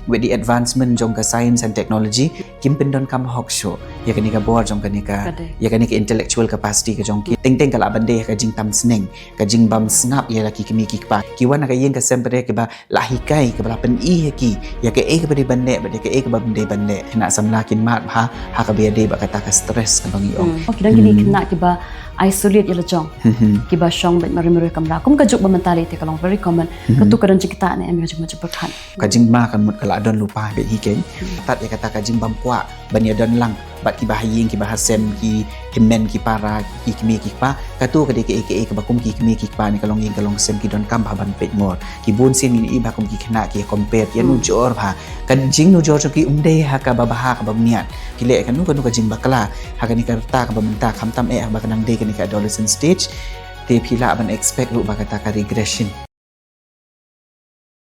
with the advancement jong ka science and technology kim pendon kam hok show ya kani ka bor jong kani ka ya kani ka intellectual capacity ka jong ki teng kala bande ka jing tam sneng ka jing bam snap ya laki kimi ki pa ki wana ka yeng ka sempre ke ba lahikai ke ba pen i ki ya ke ba di bande ba ke ba bande bande na samlakin mat ha ha ka biade ba kata ka stress ka bangi om okay dan kini kena ke ba isolate ya lejong ki ba shong bet mari kamra kum ka juk ba mentality kalong very common ketu kadang kita ne em macam perkan ka jing ma kan mut kala don lupa be hi ken tat ya kata ka jing bam kwa ban ya don lang bat ki bahaying ki bahasem ki himen ki para ki kimi ki pa ka tu ka de ke ka bakum ki kimi ki pa ni kalong ying kalong sem ki don kam ban pet mor ki bun sin ni ba kum ki khna ki compare ya nu jor ba kan jing nu jor ki umde ha ka ba ha ka ba niat ki le kan nu ka jing bakla ha ka ni ka ta ka ba menta kham tam ba kanang de ka ni ka adolescent stage te phila ban expect lu ba kata ka regression